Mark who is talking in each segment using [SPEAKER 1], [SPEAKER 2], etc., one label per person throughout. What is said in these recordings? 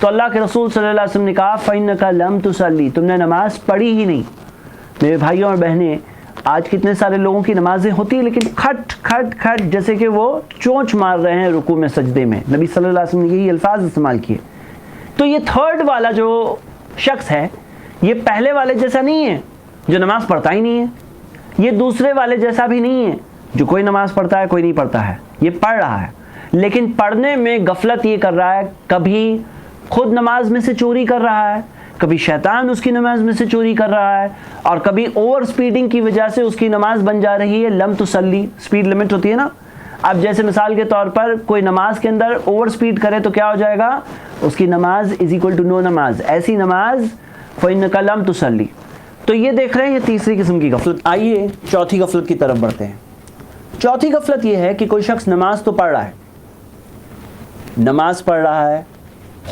[SPEAKER 1] تو اللہ کے رسول صلی اللہ علیہ وسلم نے کہا فَإِنَّكَ لَمْ تُصَلِّ، تم نے نماز پڑھی ہی نہیں۔ میرے بھائیوں اور بہنیں، آج کتنے سارے لوگوں کی نمازیں ہوتی ہیں لیکن کھٹ کھٹ کھٹ جیسے کہ وہ چونچ مار رہے ہیں رکوع میں سجدے میں۔ نبی صلی اللہ علیہ وسلم نے یہی الفاظ استعمال کیے۔ تو یہ تھرڈ والا جو شخص ہے یہ پہلے والے جیسا نہیں ہے جو نماز پڑھتا ہی نہیں ہے، یہ دوسرے والے جیسا بھی نہیں ہے جو کوئی نماز پڑھتا ہے کوئی نہیں پڑھتا ہے۔ یہ پڑھ رہا ہے لیکن پڑھنے میں غفلت یہ کر رہا ہے، کبھی خود نماز میں سے چوری کر رہا ہے، کبھی شیطان اس کی نماز میں سے چوری کر رہا ہے، اور کبھی اوور سپیڈنگ کی وجہ سے اس کی نماز بن جا رہی ہے لم تصلی، سپیڈ لمٹ ہوتی ہے نا۔ اب جیسے مثال کے طور پر کوئی نماز کے اندر اوور سپیڈ کرے تو کیا ہو جائے گا، اس کی نماز از اکول ٹو نو نماز، ایسی نماز فَإِنَّكَ لَمْ تُصَلِّ۔ تو یہ دیکھ رہے ہیں یہ تیسری قسم کی غفلت۔ آئیے چوتھی غفلت کی طرف بڑھتے ہیں۔ چوتھی غفلت یہ ہے کہ کوئی شخص نماز تو پڑھ رہا ہے، نماز پڑھ رہا ہے،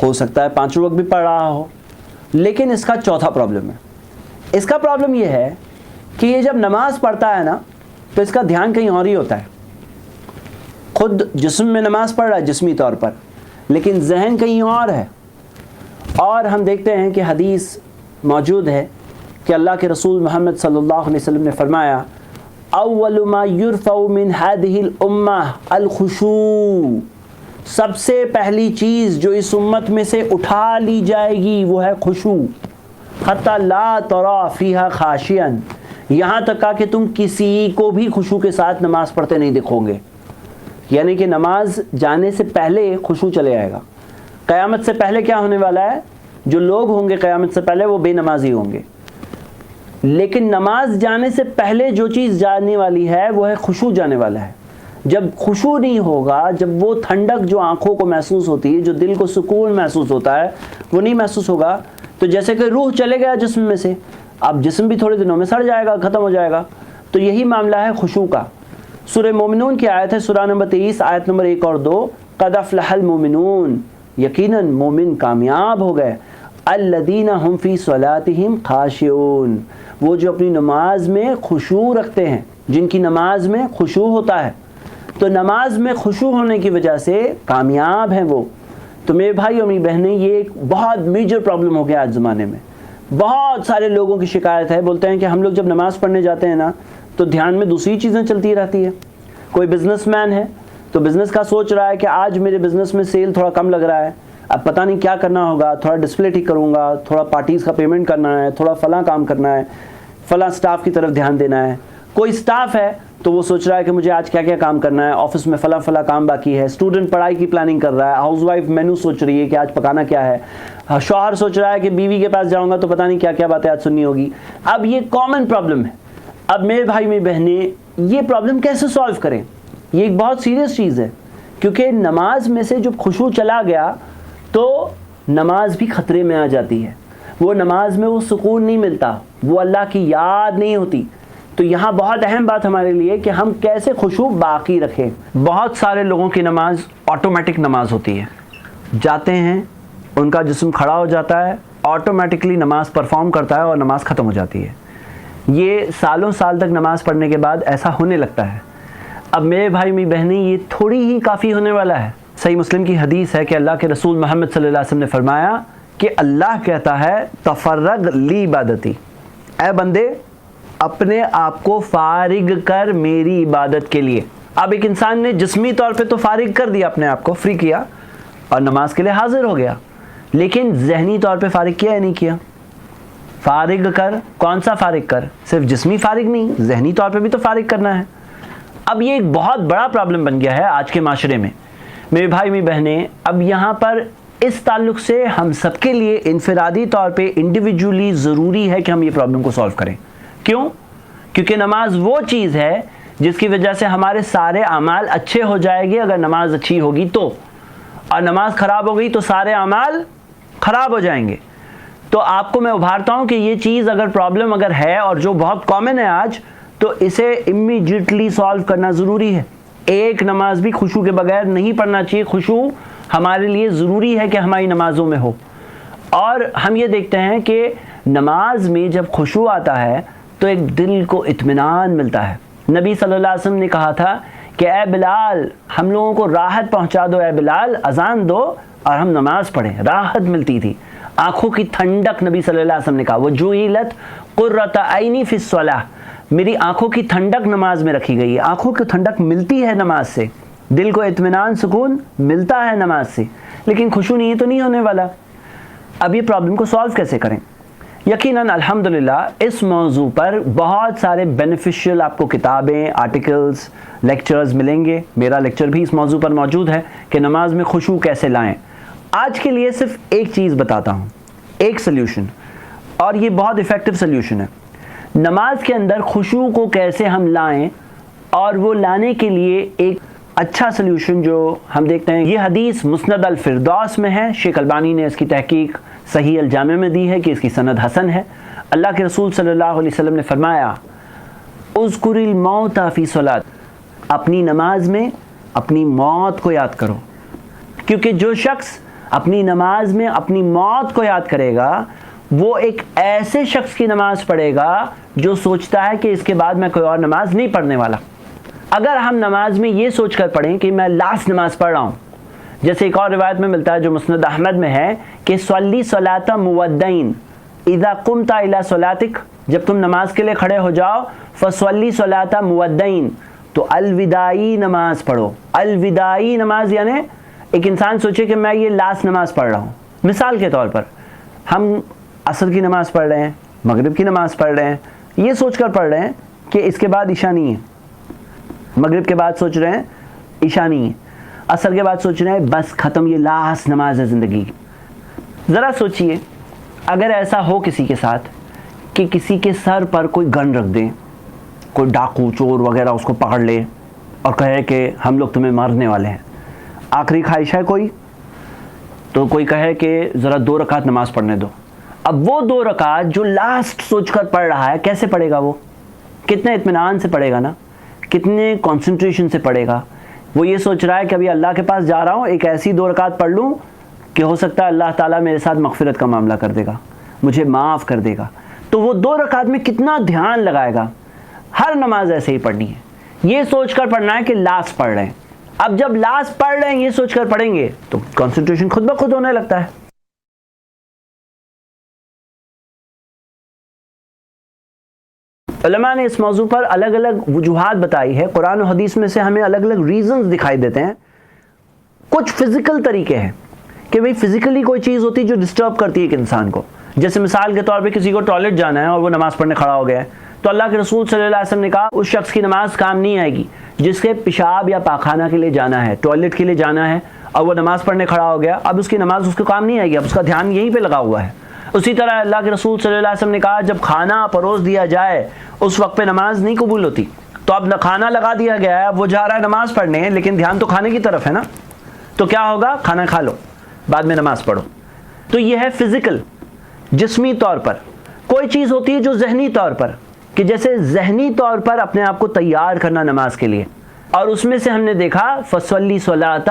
[SPEAKER 1] ہو سکتا ہے 5 وقت بھی پڑھ رہا ہو، لیکن اس کا چوتھا پرابلم ہے۔ اس کا پرابلم یہ ہے کہ یہ جب نماز پڑھتا ہے نا تو اس کا دھیان کہیں اور ہی ہوتا ہے۔ خود جسم میں نماز پڑھ رہا ہے جسمی طور پر، لیکن ذہن کہیں اور ہے۔ اور ہم دیکھتے ہیں کہ حدیث موجود ہے کہ اللہ کے رسول محمد صلی اللہ علیہ وسلم نے فرمایا اول ما یرفع من هذه الامہ الخشوع، سب سے پہلی چیز جو اس امت میں سے اٹھا لی جائے گی وہ ہے خشوع، حتی لا ترى فیہا خاشعا، یہاں تک کہ تم کسی کو بھی خشوع کے ساتھ نماز پڑھتے نہیں دیکھو گے۔ یعنی کہ نماز جانے سے پہلے خشوع چلے آئے گا۔ قیامت سے پہلے کیا ہونے والا ہے، جو لوگ ہوں گے قیامت سے پہلے وہ بے نمازی ہوں گے، لیکن نماز جانے سے پہلے جو چیز جانے والی ہے وہ ہے خشوع جانے والا ہے۔ جب خشوع نہیں ہوگا، جب وہ ٹھنڈک جو آنکھوں کو محسوس ہوتی ہے، جو دل کو سکون محسوس ہوتا ہے وہ نہیں محسوس ہوگا، تو جیسے کہ روح چلے گیا جسم میں سے، اب جسم بھی تھوڑے دنوں میں سڑ جائے گا، ختم ہو جائے گا۔ تو یہی معاملہ ہے خشوع کا۔ سورہ مومنون کی آیت ہے، سورہ نمبر 23 آیت نمبر 1 اور 2، قد افلح المؤمنون، یقیناً مومن کامیاب ہو گئے، الذین هم فی صلاتہم خاشعون، وہ جو اپنی نماز میں خشوع رکھتے ہیں، جن کی نماز میں خشوع ہوتا ہے۔ تو نماز میں خشوع ہونے کی وجہ سے کامیاب ہیں وہ۔ تو میرے بھائی اور میری بہنیں، یہ ایک بہت میجر پرابلم ہو گیا آج زمانے میں۔ بہت سارے لوگوں کی شکایت ہے، بولتے ہیں کہ ہم لوگ جب نماز پڑھنے جاتے ہیں نا تو دھیان میں دوسری چیزیں چلتی رہتی ہے۔ کوئی بزنس مین ہے تو بزنس کا سوچ رہا ہے کہ آج میرے بزنس میں سیل تھوڑا کم لگ رہا ہے، اب پتہ نہیں کیا کرنا ہوگا، تھوڑا ڈسپلے ٹھیک کروں گا، تھوڑا پارٹیز کا پیمنٹ کرنا ہے، تھوڑا فلاں کام کرنا ہے، فلاں سٹاف کی طرف دھیان دینا ہے۔ کوئی سٹاف ہے تو وہ سوچ رہا ہے کہ مجھے آج کیا کیا کام کرنا ہے، آفس میں فلاں فلاں کام باقی ہے، اسٹوڈنٹ پڑھائی کی پلاننگ کر رہا ہے، ہاؤس وائف مینو سوچ رہی ہے کہ آج پکانا کیا ہے، شوہر سوچ رہا ہے کہ بیوی کے پاس جاؤں گا تو پتہ نہیں کیا کیا باتیں آج سننی ہوگی۔ اب یہ کامن پرابلم ہے۔ اب میرے بھائی میری بہنیں، یہ پرابلم کیسے سالو کریں؟ یہ ایک بہت سیریس چیز ہے، کیونکہ نماز میں سے جب خشوع چلا گیا تو نماز بھی خطرے میں آ جاتی ہے۔ وہ نماز میں وہ سکون نہیں ملتا، وہ اللہ کی یاد نہیں ہوتی۔ تو یہاں بہت اہم بات ہمارے لیے کہ ہم کیسے خشوع باقی رکھیں۔ بہت سارے لوگوں کی نماز آٹومیٹک نماز ہوتی ہے، جاتے ہیں ان کا جسم کھڑا ہو جاتا ہے، آٹومیٹکلی نماز پرفارم کرتا ہے اور نماز ختم ہو جاتی ہے۔ یہ سالوں سال تک نماز پڑھنے کے بعد ایسا ہونے لگتا ہے۔ اب میرے بھائی میری بہنیں، یہ تھوڑی ہی کافی ہونے والا ہے۔ صحیح مسلم کی حدیث ہے کہ اللہ کے رسول محمد صلی اللہ علیہ وسلم نے فرمایا کہ اللہ کہتا ہے تفرغ لی عبادتی، اے بندے اپنے آپ کو فارغ کر میری عبادت کے لیے۔ اب ایک انسان نے جسمی طور پہ تو فارغ کر دیا، اپنے آپ کو فری کیا اور نماز کے لیے حاضر ہو گیا، لیکن ذہنی طور پہ فارغ کیا یا نہیں کیا؟ فارغ کر، کون سا فارغ کر؟ صرف جسمی فارغ نہیں، ذہنی طور پہ بھی تو فارغ کرنا ہے۔ اب یہ ایک بہت بڑا پرابلم بن گیا ہے آج کے معاشرے میں۔ میرے بھائی میری بہنیں، اب یہاں پر اس تعلق سے ہم سب کے لیے انفرادی طور پہ انڈیویجولی ضروری ہے کہ ہم یہ پرابلم کو سالو کریں۔ کیوں؟ کیونکہ نماز وہ چیز ہے جس کی وجہ سے ہمارے سارے اعمال اچھے ہو جائیں گے اگر نماز اچھی ہوگی تو، اور نماز خراب ہو گئی تو سارے اعمال خراب ہو جائیں گے۔ تو آپ کو میں ابھارتا ہوں کہ یہ چیز اگر پرابلم اگر ہے اور جو بہت کامن ہے آج، تو اسے امیڈیٹلی سالو کرنا ضروری ہے۔ ایک نماز بھی خشوع کے بغیر نہیں پڑھنا چاہیے۔ خشوع ہمارے لیے ضروری ہے کہ ہماری نمازوں میں ہو۔ اور ہم یہ دیکھتے ہیں کہ نماز میں جب خشوع آتا ہے تو ایک دل کو اطمینان ملتا ہے۔ نبی صلی اللہ علیہ وسلم نے کہا تھا کہ اے بلال، ہم لوگوں کو راحت پہنچا دو، اے بلال اذان دو اور ہم نماز پڑھیں, راحت ملتی تھی, آنکھوں کی ٹھنڈک. نبی صلی اللہ علیہ وسلم نے کہا وجعلت قرۃ عینی فی الصلاۃ, میری آنکھوں کی ٹھنڈک نماز میں رکھی گئی ہے. آنکھوں کی ٹھنڈک ملتی ہے نماز سے, دل کو اطمینان سکون ملتا ہے نماز سے, لیکن خشوع نہیں تو نہیں ہونے والا. اب یہ پرابلم کو سالو کیسے کریں؟ یقیناً الحمدللہ اس موضوع پر بہت سارے بینیفیشیل آپ کو کتابیں, آرٹیکلز, لیکچرز ملیں گے. میرا لیکچر بھی اس موضوع پر موجود ہے کہ نماز میں خشوع کیسے لائیں. آج کے لیے صرف ایک چیز بتاتا ہوں, ایک سلیوشن, اور یہ بہت افیکٹو سلیوشن ہے. نماز کے اندر خشوع کو کیسے ہم لائیں, اور وہ لانے کے لیے ایک اچھا سلیوشن جو ہم دیکھتے ہیں, یہ حدیث مسند الفردوس میں ہے. شیخ البانی نے اس کی تحقیق صحیح الجامع میں دی ہے کہ اس کی سند حسن ہے. اللہ کے رسول صلی اللہ علیہ وسلم نے فرمایا اذکر الموت فی صلاۃ, اپنی نماز میں اپنی موت کو یاد کرو, کیونکہ جو شخص اپنی نماز میں اپنی موت کو یاد کرے گا وہ ایک ایسے شخص کی نماز پڑھے گا جو سوچتا ہے کہ اس کے بعد میں کوئی اور نماز نہیں پڑھنے والا. اگر ہم نماز میں یہ سوچ کر پڑھیں کہ میں لاسٹ نماز پڑھ رہا ہوں, جیسے ایک اور روایت میں ملتا ہے جو مسند احمد میں ہے کہ صلی صلاۃ مودعین اذا قمت الی صلاتک, جب تم نماز کے لیے کھڑے ہو جاؤ فصلی صلاۃ مودعین, تو الوداعی نماز پڑھو. الوداعی نماز یعنی ایک انسان سوچے کہ میں یہ لاسٹ نماز پڑھ رہا ہوں. مثال کے طور پر ہم عصر کی نماز پڑھ رہے ہیں, مغرب کی نماز پڑھ رہے ہیں, یہ سوچ کر پڑھ رہے ہیں کہ اس کے بعد عشاء نہیں ہے, مغرب کے بعد سوچ رہے ہیں عشاء نہیں ہے, عصر کے بعد سوچ رہے ہیں بس ختم, یہ لاسٹ نماز ہے زندگی کی. ذرا سوچئے اگر ایسا ہو کسی کے ساتھ کہ کسی کے سر پر کوئی گن رکھ دیں, کوئی ڈاکو چور وغیرہ اس کو پکڑ لے اور کہے کہ ہم لوگ تمہیں مارنے والے ہیں. آخری خواہش ہے کوئی, تو کوئی کہے کہ ذرا 2 رکعت نماز پڑھنے دو. اب وہ 2 رکعت جو لاسٹ سوچ کر پڑھ رہا ہے کیسے پڑھے گا, وہ کتنے اطمینان سے پڑھے گا نا, کتنے کنسنٹریشن سے پڑھے گا. وہ یہ سوچ رہا ہے کہ ابھی اللہ کے پاس جا رہا ہوں, ایک ایسی 2 رکعت پڑھ لوں کہ ہو سکتا ہے اللہ تعالیٰ میرے ساتھ مغفرت کا معاملہ کر دے گا, مجھے معاف کر دے گا. تو وہ 2 رکعت میں کتنا دھیان لگائے گا. ہر نماز ایسے ہی پڑھنی ہے, یہ سوچ کر پڑھنا ہے کہ لاسٹ پڑھ رہے ہیں. اب جب لاسٹ پڑھ رہے ہیں یہ سوچ کر پڑھیں گے تو کنسنٹریشن خود بخود ہونے لگتا ہے. علماء نے اس موضوع پر الگ الگ وجوہات بتائی ہے. قرآن و حدیث میں سے ہمیں الگ الگ ریزنز دکھائی دیتے ہیں. کچھ فزیکل طریقے ہیں کہ بھئی فزیکلی کوئی چیز ہوتی ہے جو ڈسٹرب کرتی ہے ایک انسان کو. جیسے مثال کے طور پہ کسی کو ٹوائلٹ جانا ہے اور وہ نماز پڑھنے کھڑا ہو گیا ہے, تو اللہ کے رسول صلی اللہ علیہ وسلم نے کہا اس شخص کی نماز کام نہیں آئے گی جس کے پیشاب یا پاخانہ کے لیے جانا ہے, ٹوائلٹ کے لیے جانا ہے, اور وہ نماز پڑھنے کھڑا ہو گیا. اب اس کی نماز اس کو کام نہیں آئے گی, اب اس کا دھیان یہیں پہ لگا ہوا ہے. اسی طرح اللہ کے رسول صلی اللہ علیہ وسلم نے کہا جب کھانا پروس دیا جائے اس وقت پہ نماز نہیں قبول ہوتی. تو اب کھانا لگا دیا گیا ہے, اب وہ جا رہا ہے نماز پڑھنے, لیکن دھیان تو کھانے کی طرف ہے نا, تو کیا ہوگا, کھانا کھا لو بعد میں نماز پڑھو. تو یہ ہے فزیکل, جسمی طور پر. کوئی چیز ہوتی ہے جو ذہنی طور پر, کہ جیسے ذہنی طور پر اپنے آپ کو تیار کرنا نماز کے لیے, اور اس میں سے ہم نے دیکھا فصلی صلاۃ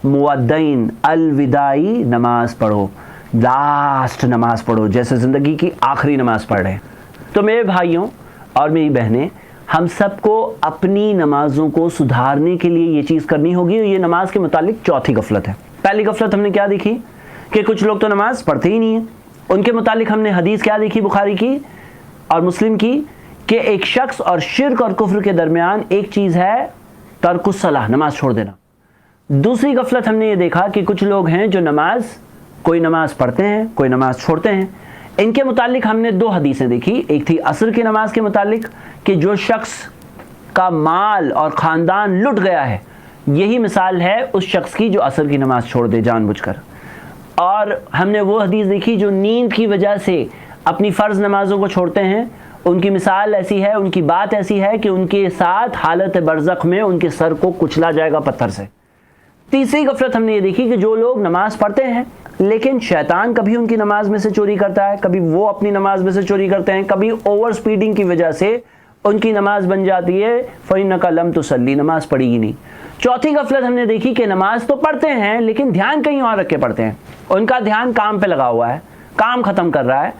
[SPEAKER 1] مودعین, الوداعی نماز پڑھو, لاسٹ نماز پڑھو, جیسے زندگی کی آخری نماز پڑھ رہے ہیں. تو میرے بھائیوں اور میری بہنیں, ہم سب کو اپنی نمازوں کو سدھارنے کے لیے یہ چیز کرنی ہوگی. یہ نماز کے متعلق چوتھی غفلت ہے. پہلی غفلت ہم نے کیا دیکھی کہ کچھ لوگ تو نماز پڑھتے ہی نہیں ہیں. ان کے متعلق ہم نے حدیث کیا دیکھی, بخاری کی اور مسلم کی, کہ ایک شخص اور شرک اور کفر کے درمیان ایک چیز ہے ترک الصلاۃ, نماز چھوڑ دینا. دوسری غفلت ہم نے یہ دیکھا کہ کچھ لوگ ہیں جو کوئی نماز پڑھتے ہیں, کوئی نماز چھوڑتے ہیں. ان کے متعلق ہم نے 2 حدیثیں دیکھی. ایک تھی عصر کی نماز کے متعلق کہ جو شخص کا مال اور خاندان لٹ گیا ہے, یہی مثال ہے اس شخص کی جو عصر کی نماز چھوڑ دے جان بوجھ کر. اور ہم نے وہ حدیث دیکھی جو نیند کی وجہ سے اپنی فرض نمازوں کو چھوڑتے ہیں. ان کی مثال ایسی ہے, ان کی بات ایسی ہے کہ ان کے ساتھ حالت برزخ میں ان کے سر کو کچلا جائے گا پتھر سے. تیسری غفلت ہم نے یہ دیکھی کہ جو لوگ نماز پڑھتے ہیں لیکن شیطان کبھی ان کی نماز میں سے چوری کرتا ہے, کبھی وہ اپنی نماز میں سے چوری کرتے ہیں, کبھی اوور سپیڈنگ کی وجہ سے ان کی نماز بن جاتی ہے فَإِنَّكَ لَمْ تُصَلِّ, نماز پڑھی ہی نہیں. چوتھی غفلت ہم نے دیکھی کہ نماز تو پڑھتے ہیں لیکن دھیان کہیں اور رکھ کے پڑھتے ہیں. ان کا دھیان کام پہ لگا ہوا ہے, کام ختم کر رہا ہے,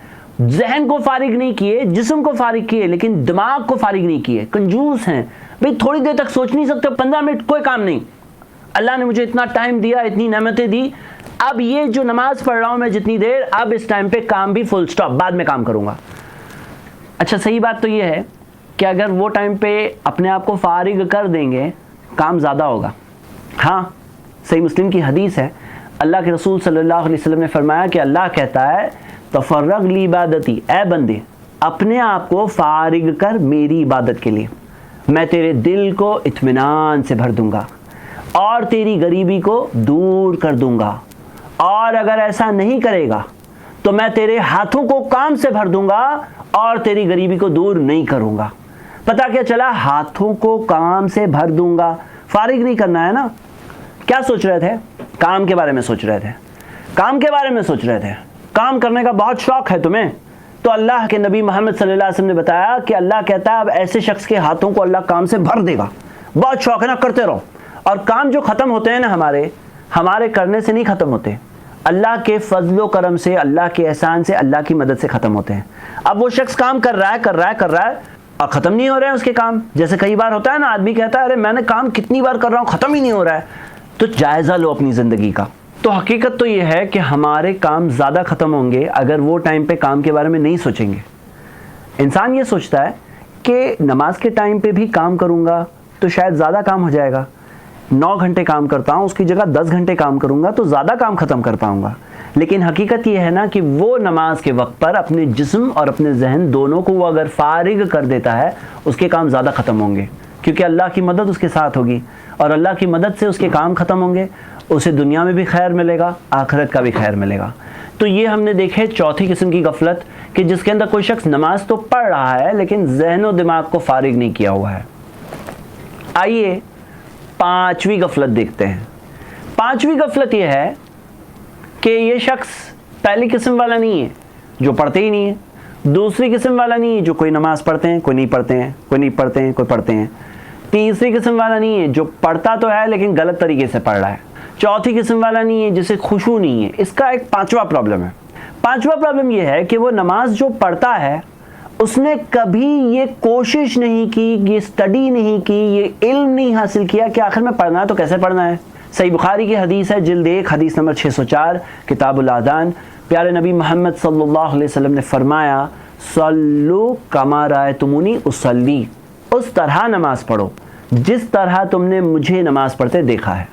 [SPEAKER 1] ذہن کو فارغ نہیں کیے, جسم کو فارغ کیے لیکن دماغ کو فارغ نہیں کیے. کنجوس ہیں بھئی, تھوڑی دیر تک سوچ نہیں سکتے, 15 منٹ کوئی کام نہیں, اللہ نے مجھے اتنا ٹائم دیا، اتنی نعمتیں دی، اب یہ جو نماز پڑھ رہا ہوں میں جتنی دیر، اب اس ٹائم پہ کام بھی فل سٹاپ، بعد میں کام کروں گا۔ اچھا صحیح بات تو یہ ہے کہ اگر وہ ٹائم پہ اپنے آپ کو فارغ کر دیں گے کام زیادہ ہوگا۔ ہاں صحیح مسلم کی حدیث ہے، اللہ کے رسول صلی اللہ علیہ وسلم نے فرمایا کہ اللہ کہتا ہے تفرغ لی عبادتی، اے بندے اپنے آپ کو فارغ کر میری عبادت کے لیے، میں تیرے دل کو اطمینان سے بھر دوں گا اور تیری غریبی کو دور کر دوں گا، اور اگر ایسا نہیں کرے گا تو میں تیرے ہاتھوں کو کام سے بھر دوں گا اور تیری غریبی کو دور نہیں کروں گا۔ پتہ کیا چلا؟ ہاتھوں کو کام سے بھر دوں گا، فارغ نہیں کرنا ہے نا۔ کیا سوچ رہے تھے؟ کام کے بارے میں سوچ رہے تھے، کام کے بارے میں سوچ رہے تھے، کام کرنے کا بہت شوق ہے تمہیں، تو اللہ کے نبی محمد صلی اللہ علیہ وسلم نے بتایا کہ اللہ کہتا ہے اب ایسے شخص کے ہاتھوں کو اللہ کام سے بھر دے گا، بہت شوق ہے نا، کرتے رہو۔ اور کام جو ختم ہوتے ہیں نا ہمارے کرنے سے نہیں ختم ہوتے، اللہ کے فضل و کرم سے، اللہ کے احسان سے، اللہ کی مدد سے ختم ہوتے ہیں۔ اب وہ شخص کام کر رہا ہے اور ختم نہیں ہو رہے ہیں اس کے کام۔ جیسے کئی بار ہوتا ہے نا، آدمی کہتا ہے ارے میں نے کام کتنی بار کر رہا ہوں ختم ہی نہیں ہو رہا ہے۔ تو جائزہ لو اپنی زندگی کا۔ تو حقیقت تو یہ ہے کہ ہمارے کام زیادہ ختم ہوں گے اگر وہ ٹائم پہ کام کے بارے میں نہیں سوچیں گے۔ انسان یہ سوچتا ہے کہ نماز کے ٹائم پہ بھی کام کروں گا تو شاید زیادہ کام ہو جائے گا، 9 گھنٹے کام کرتا ہوں اس کی جگہ 10 گھنٹے کام کروں گا تو زیادہ کام ختم کر پاؤں گا۔ لیکن حقیقت یہ ہے نا کہ وہ نماز کے وقت پر اپنے جسم اور اپنے ذہن دونوں کو وہ اگر فارغ کر دیتا ہے اس کے کام زیادہ ختم ہوں گے، کیونکہ اللہ کی مدد اس کے ساتھ ہوگی، اور اللہ کی مدد سے اس کے کام ختم ہوں گے، اسے دنیا میں بھی خیر ملے گا، آخرت کا بھی خیر ملے گا۔ تو یہ ہم نے دیکھے چوتھی قسم کی غفلت کہ جس کے اندر کوئی شخص نماز تو پڑھ رہا ہے لیکن ذہن و دماغ کو فارغ نہیں کیا ہوا ہے۔ آئیے پانچویں غفلت دیکھتے ہیں۔ پانچویں غفلت یہ ہے کہ یہ شخص پہلی قسم والا نہیں ہے جو پڑھتے ہی نہیں ہے، دوسری قسم والا نہیں ہے جو کوئی نماز پڑھتے ہیں کوئی نہیں پڑھتے ہیں، کوئی نہیں پڑھتے ہیں کوئی پڑھتے ہیں، تیسری قسم والا نہیں ہے جو پڑھتا تو ہے لیکن غلط طریقے سے پڑھ رہا ہے، چوتھی قسم والا نہیں ہے جسے خشوع نہیں ہے۔ اس کا ایک پانچواں پرابلم ہے۔ پانچواں پرابلم یہ ہے کہ وہ نماز جو پڑھتا ہے اس نے کبھی یہ کوشش نہیں کی، یہ اسٹڈی نہیں کی، یہ علم نہیں حاصل کیا کہ آخر میں پڑھنا ہے تو کیسے پڑھنا ہے۔ صحیح بخاری کی حدیث ہے، جلد 1 حدیث نمبر 604، کتاب الاذان، پیارے نبی محمد صلی اللہ علیہ وسلم نے فرمایا صلو کما رأیتمونی اصلی، اس طرح نماز پڑھو جس طرح تم نے مجھے نماز پڑھتے دیکھا ہے۔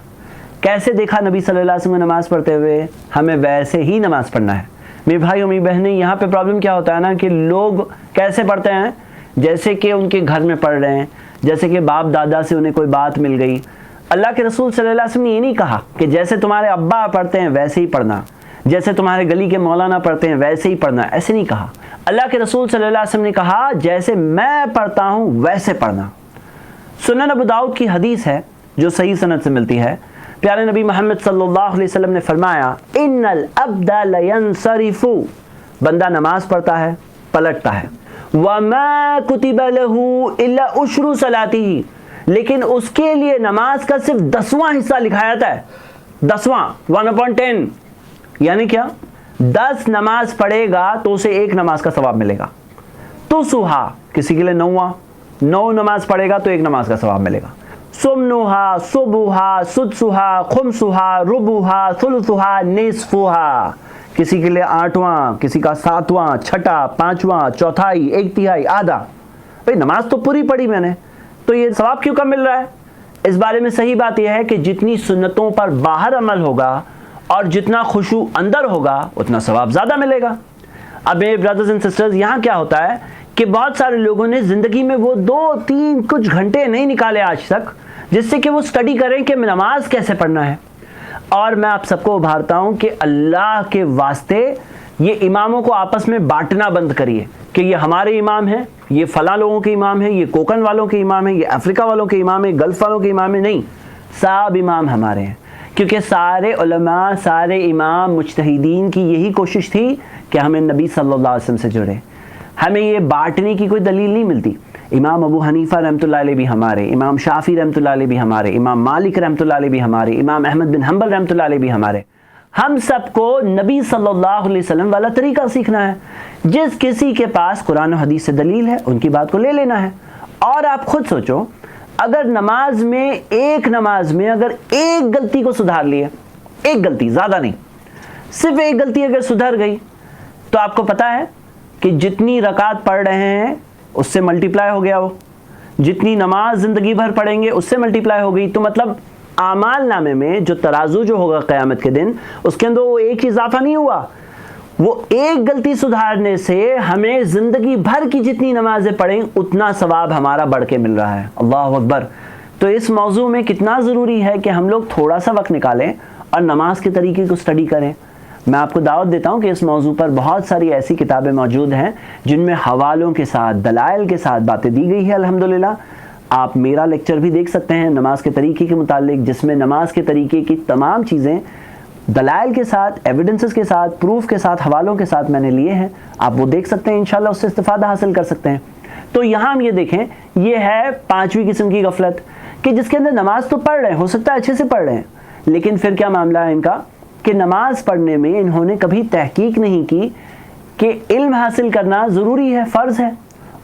[SPEAKER 1] کیسے دیکھا نبی صلی اللہ علیہ وسلم نماز پڑھتے ہوئے؟ ہمیں ویسے ہی نماز پڑھنا ہے۔ میرے بھائی اور میری بہنیں، یہاں پہ پرابلم کیا ہوتا ہے نا کہ لوگ کیسے پڑھتے ہیں؟ جیسے کہ ان کے گھر میں پڑھ رہے ہیں، جیسے کہ باپ دادا سے انہیں کوئی بات مل گئی۔ اللہ کے رسول صلی اللہ علیہ وسلم نے یہ نہیں کہا کہ جیسے تمہارے ابا پڑھتے ہیں ویسے ہی پڑھنا، جیسے تمہارے گلی کے مولانا پڑھتے ہیں ویسے ہی پڑھنا، ایسے نہیں کہا۔ اللہ کے رسول صلی اللہ علیہ وسلم نے کہا جیسے میں پڑھتا ہوں ویسے پڑھنا۔ سنن ابو داؤد کی حدیث ہے جو صحیح سند سے ملتی ہے، پیارے نبی محمد صلی اللہ علیہ وسلم نے فرمایا ان العبد لینصرف، بندہ نماز پڑھتا ہے پلٹتا ہے، وما کتب له الا عشر صلاته، لیکن اس کے لیے نماز کا صرف 10واں حصہ لکھا جاتا ہے، 10واں 1/10، یعنی کیا؟ 10 نماز پڑھے گا تو اسے 1 نماز کا ثواب ملے گا۔ تو سوہا کسی کے لیے 9 نماز پڑھے گا تو 1 نماز کا ثواب ملے گا۔ سمنوہا، صبحا، سدسہا، خمسہا، ربعہا، ثلثہا، نصفہا، کسی کے لیے 8واں، کسی کا 7واں، 6واں، 5واں، چوتھائی، 1/3، آدھا۔ بھئی نماز تو پوری پڑھی میں نے، تو یہ ثواب کیوں کم مل رہا ہے؟ اس بارے میں صحیح بات یہ ہے کہ جتنی سنتوں پر باہر عمل ہوگا اور جتنا خشوع اندر ہوگا اتنا ثواب زیادہ ملے گا۔ اب میرے برادرز اینڈ سسٹرز، یہاں کیا ہوتا ہے کہ بہت سارے لوگوں نے زندگی میں وہ 2-3 کچھ گھنٹے نہیں نکالے آج تک جس سے کہ وہ سٹڈی کریں کہ نماز کیسے پڑھنا ہے۔ اور میں آپ سب کو ابھارتا ہوں کہ اللہ کے واسطے یہ اماموں کو آپس میں بانٹنا بند کریے کہ یہ ہمارے امام ہیں، یہ فلاں لوگوں کے امام ہیں، یہ کوکن والوں کے امام ہیں، یہ افریقہ والوں کے امام ہیں، گلف والوں کے امام ہیں، نہیں، سب امام ہمارے ہیں، کیونکہ سارے علماء، سارے امام مجتہدین کی یہی کوشش تھی کہ ہمیں نبی صلی اللہ علیہ وسلم سے جڑے۔ ہمیں یہ بانٹنے کی کوئی دلیل نہیں ملتی۔ امام ابو حنیفہ رحمۃ اللہ علیہ بھی ہمارے، امام شافعی رحمۃ اللہ علیہ بھی ہمارے، امام مالک رحمۃ اللہ علیہ بھی ہمارے، امام احمد بن حنبل رحمۃ اللہ علیہ بھی ہمارے۔ ہم سب کو نبی صلی اللہ علیہ وسلم والا طریقہ سیکھنا ہے۔ جس کسی کے پاس قرآن و حدیث سے دلیل ہے ان کی بات کو لے لینا ہے۔ اور آپ خود سوچو، اگر نماز میں اگر ایک غلطی کو سدھار لیے، ایک غلطی، زیادہ نہیں، صرف ایک غلطی اگر سدھر گئی تو آپ کو پتا ہے کہ جتنی رکعت پڑھ رہے ہیں اس سے ملٹیپلائی ہو گیا، وہ جتنی نماز زندگی بھر پڑھیں گے اس سے ملٹیپلائی ہو گئی۔ تو مطلب اعمال نامے میں جو ترازو جو ہوگا قیامت کے دن، اس کے اندر وہ ایک اضافہ نہیں ہوا، وہ ایک غلطی سدھارنے سے ہمیں زندگی بھر کی جتنی نمازیں پڑھیں اتنا ثواب ہمارا بڑھ کے مل رہا ہے۔ اللہ اکبر۔ تو اس موضوع میں کتنا ضروری ہے کہ ہم لوگ تھوڑا سا وقت نکالیں اور نماز کے طریقے کو اسٹڈی کریں۔ میں آپ کو دعوت دیتا ہوں کہ اس موضوع پر بہت ساری ایسی کتابیں موجود ہیں جن میں حوالوں کے ساتھ، دلائل کے ساتھ باتیں دی گئی ہے الحمدللہ۔ آپ میرا لیکچر بھی دیکھ سکتے ہیں نماز کے طریقے کے متعلق، جس میں نماز کے طریقے کی تمام چیزیں دلائل کے ساتھ، ایویڈنسز کے ساتھ، پروف کے ساتھ، حوالوں کے ساتھ میں نے لیے ہیں، آپ وہ دیکھ سکتے ہیں، انشاءاللہ اس سے استفادہ حاصل کر سکتے ہیں۔ تو یہاں ہم یہ دیکھیں، یہ ہے 5ویں قسم کی غفلت کہ جس کے اندر نماز تو پڑھ رہے ہیں، ہو سکتا ہے اچھے سے پڑھ رہے ہیں، لیکن پھر کیا معاملہ ہے ان کا کہ نماز پڑھنے میں انہوں نے کبھی تحقیق نہیں کی کہ علم حاصل کرنا ضروری ہے، فرض ہے،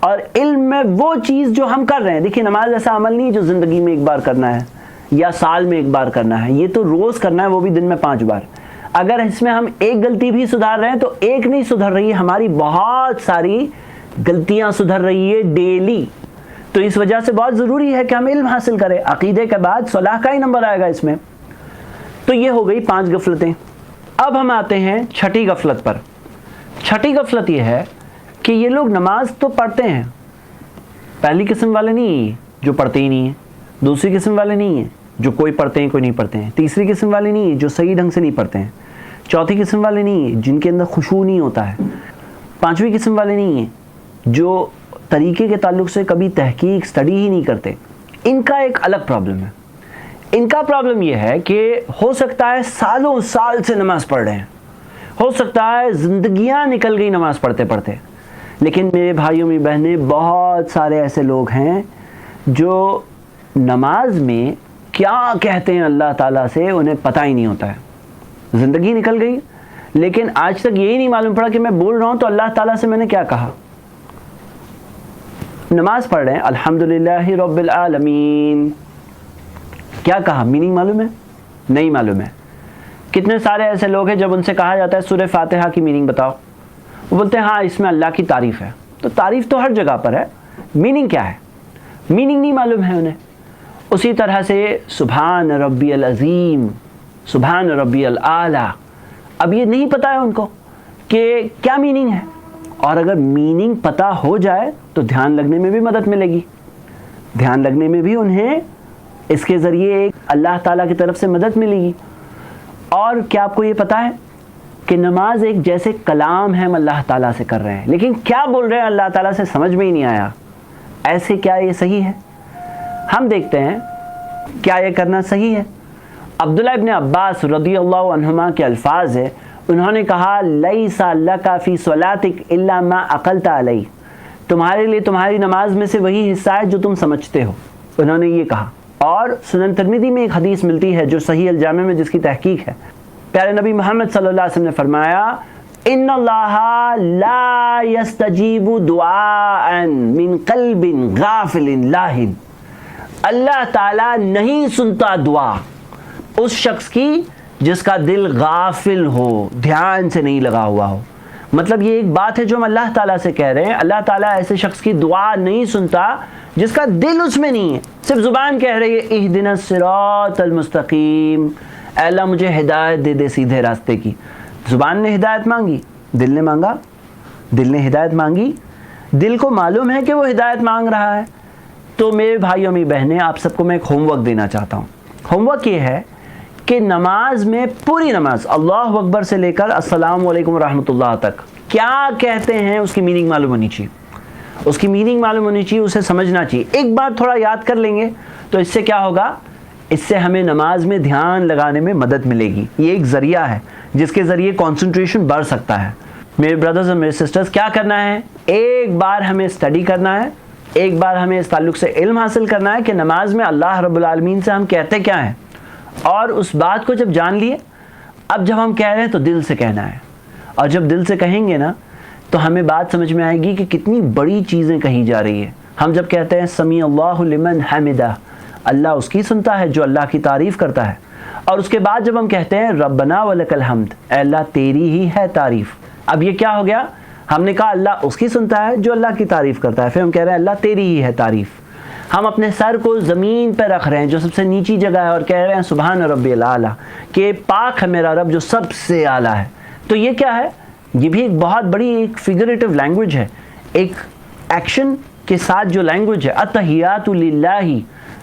[SPEAKER 1] اور علم میں وہ چیز جو ہم کر رہے ہیں، دیکھیے نماز ایسا عمل نہیں جو زندگی میں ایک بار کرنا ہے یا سال میں ایک بار کرنا ہے، یہ تو روز کرنا ہے، وہ بھی دن میں 5 بار۔ اگر اس میں ہم ایک غلطی بھی سدھار رہے ہیں تو ایک نہیں سدھر رہی ہے، ہماری بہت ساری غلطیاں سدھر رہی ہے ڈیلی۔ تو اس وجہ سے بہت ضروری ہے کہ ہم علم حاصل کریں، عقیدے کے بعد صلاح کا ہی نمبر آئے گا اس میں۔ تو یہ ہو گئی 5 غفلتیں۔ اب ہم آتے ہیں 6ٹھی غفلت پر۔ 6ٹھی غفلت یہ ہے کہ یہ لوگ نماز تو پڑھتے ہیں، پہلی قسم والے نہیں جو پڑھتے ہی نہیں ہیں، دوسری قسم والے نہیں ہیں جو کوئی پڑھتے ہیں کوئی نہیں پڑھتے ہیں، تیسری قسم والے نہیں ہیں جو صحیح ڈھنگ سے نہیں پڑھتے ہیں، چوتھی قسم والے نہیں ہیں جن کے اندر خشوع نہیں ہوتا ہے، 5ویں قسم والے نہیں ہیں جو طریقے کے تعلق سے کبھی تحقیق سٹڈی ہی نہیں کرتے۔ ان کا ایک الگ پرابلم ہے۔ ان کا پرابلم یہ ہے کہ ہو سکتا ہے سالوں سال سے نماز پڑھ رہے ہیں، ہو سکتا ہے زندگیاں نکل گئی نماز پڑھتے پڑھتے، لیکن میرے بھائیوں میں بہنیں بہت سارے ایسے لوگ ہیں جو نماز میں کیا کہتے ہیں اللہ تعالیٰ سے انہیں پتہ ہی نہیں ہوتا ہے۔ زندگی نکل گئی لیکن آج تک یہی نہیں معلوم پڑا کہ میں بول رہا ہوں تو اللہ تعالیٰ سے میں نے کیا کہا۔ نماز پڑھ رہے ہیں الحمدللہ رب العالمین، کیا کہا میننگ معلوم ہے؟ نہیں معلوم ہے۔ کتنے سارے ایسے لوگ ہیں جب ان سے کہا جاتا ہے سورہ فاتحہ کی میننگ بتاؤ، وہ بولتے ہیں ہاں اس میں اللہ کی تعریف ہے۔ تو تعریف تو ہر جگہ پر ہے، میننگ کیا ہے؟ میننگ نہیں معلوم ہے انہیں۔ اسی طرح سے سبحان ربی العظیم، سبحان ربی الاعلیٰ، اب یہ نہیں پتہ ہے ان کو کہ کیا میننگ ہے، اور اگر میننگ پتہ ہو جائے تو دھیان لگنے میں بھی مدد ملے گی، دھیان لگنے میں بھی انہیں اس کے ذریعے ایک اللہ تعالیٰ کی طرف سے مدد ملے گی۔ اور کیا آپ کو یہ پتہ ہے کہ نماز ایک جیسے کلام ہے ہم اللہ تعالیٰ سے کر رہے ہیں، لیکن کیا بول رہے ہیں اللہ تعالیٰ سے سمجھ میں ہی نہیں آیا، ایسے کیا یہ صحیح ہے؟ ہم دیکھتے ہیں کیا یہ کرنا صحیح ہے۔ عبداللہ ابن عباس رضی اللہ عنہما کے الفاظ ہے، انہوں نے کہا لیس لک فی صلاتک الا ما عقلت علیہ، تمہارے لیے تمہاری نماز میں سے وہی حصہ ہے جو تم سمجھتے ہو، انہوں نے یہ کہا۔ اور سنن ترمذی میں ایک حدیث ملتی ہے جو صحیح الجامع میں جس کی تحقیق ہے، پیارے نبی محمد صلی اللہ علیہ وسلم نے فرمایا ان اللہ لا یستجیب دعاء من قلب غافل لاہن، اللہ تعالیٰ نہیں سنتا دعا اس شخص کی جس کا دل غافل ہو، دھیان سے نہیں لگا ہوا ہو۔ مطلب یہ ایک بات ہے جو ہم اللہ تعالیٰ سے کہہ رہے ہیں، اللہ تعالیٰ ایسے شخص کی دعا نہیں سنتا جس کا دل اس میں نہیں ہے، صرف زبان کہہ رہی ہے اہدنا الصراط المستقیم، اے اللہ مجھے ہدایت دے دے سیدھے راستے کی۔ زبان نے ہدایت مانگی، دل نے مانگا، دل نے ہدایت مانگی، دل کو معلوم ہے کہ وہ ہدایت مانگ رہا ہے۔ تو میرے بھائیوں می بہنیں، آپ سب کو میں ایک ہوم ورک دینا چاہتا ہوں۔ ہوم ورک یہ ہے کہ نماز میں پوری نماز اللہ اکبر سے لے کر السلام علیکم ورحمۃ اللہ تک کیا کہتے ہیں اس کی میننگ معلوم ہونی چاہیے، اس کی میننگ معلوم ہونی چاہیے، اسے سمجھنا چاہیے۔ ایک بار تھوڑا یاد کر لیں گے تو اس سے کیا ہوگا، اس سے ہمیں نماز میں دھیان لگانے میں مدد ملے گی۔ یہ ایک ذریعہ ہے جس کے ذریعے کنسنٹریشن بڑھ سکتا ہے۔ میرے بردرز اور میرے سسٹرز، کیا کرنا ہے، ایک بار ہمیں اسٹڈی کرنا ہے، ایک بار ہمیں اس تعلق سے علم حاصل کرنا ہے کہ نماز میں اللہ رب العالمین سے ہم کہتے کیا ہیں، اور اس بات کو جب جان لیے، اب جب ہم کہہ رہے ہیں تو دل سے کہنا ہے، اور جب دل سے کہیں گے نا تو ہمیں بات سمجھ میں آئے گی کہ کتنی بڑی چیزیں کہی جا رہی ہے۔ ہم جب کہتے ہیں سمیع اللہ لمن حمدہ، اللہ اس کی سنتا ہے جو اللہ کی تعریف کرتا ہے، اور اس کے بعد جب ہم کہتے ہیں ربنا ولک الحمد، اے اللہ تیری ہی ہے تعریف، اب یہ کیا ہو گیا؟ ہم نے کہا اللہ اس کی سنتا ہے جو اللہ کی تعریف کرتا ہے، پھر ہم کہہ رہے ہیں اللہ تیری ہی ہے تعریف۔ ہم اپنے سر کو زمین پہ رکھ رہے ہیں جو سب سے نیچی جگہ ہے، اور کہہ رہے ہیں سبحان ربی الاعلیٰ، کہ پاک ہے میرا رب جو سب سے اعلیٰ ہے۔ تو یہ کیا ہے؟ یہ بھی ایک بہت بڑی ایک فگریٹو لینگویج ہے، ایک ایکشن کے ساتھ جو لینگویج ہے۔ التحیات للہ،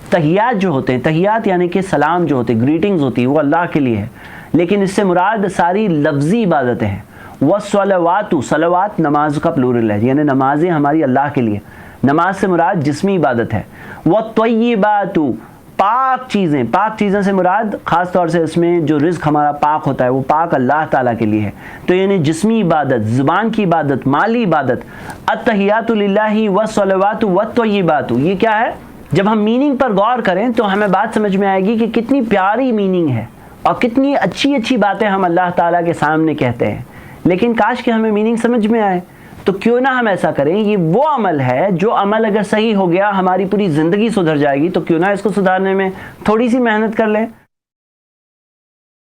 [SPEAKER 1] تحیات جو ہوتے ہیں، تحیات یعنی کہ سلام جو ہوتے ہیں، گریٹنگز ہوتی ہے، وہ اللہ کے لیے ہے، لیکن اس سے مراد ساری لفظی عبادتیں ہیں۔ والصلوات، صلوات نماز کا پلورل ہے، یعنی نمازیں ہماری اللہ کے لیے، نماز سے مراد جسمی عبادت ہے۔ والطیبات، پاک چیزیں، پاک چیزیں سے مراد خاص طور سے اس میں جو رزق ہمارا پاک ہوتا ہے وہ پاک اللہ تعالیٰ کے لیے ہے، تو یعنی جسمی عبادت، زبان کی عبادت، مالی عبادت۔ التحیات للہ والصلوات والطیبات، یہ کیا ہے؟ جب ہم میننگ پر غور کریں تو ہمیں بات سمجھ میں آئے گی کہ کتنی پیاری میننگ ہے اور کتنی اچھی اچھی باتیں ہم اللہ تعالیٰ کے سامنے کہتے ہیں، لیکن کاش کہ ہمیں میننگ سمجھ میں آئے۔ تو کیوں نہ ہم ایسا کریں، یہ وہ عمل ہے جو عمل اگر صحیح ہو گیا ہماری پوری زندگی سدھر جائے گی، تو کیوں نہ اس کو سدھارنے میں تھوڑی سی محنت کر لیں۔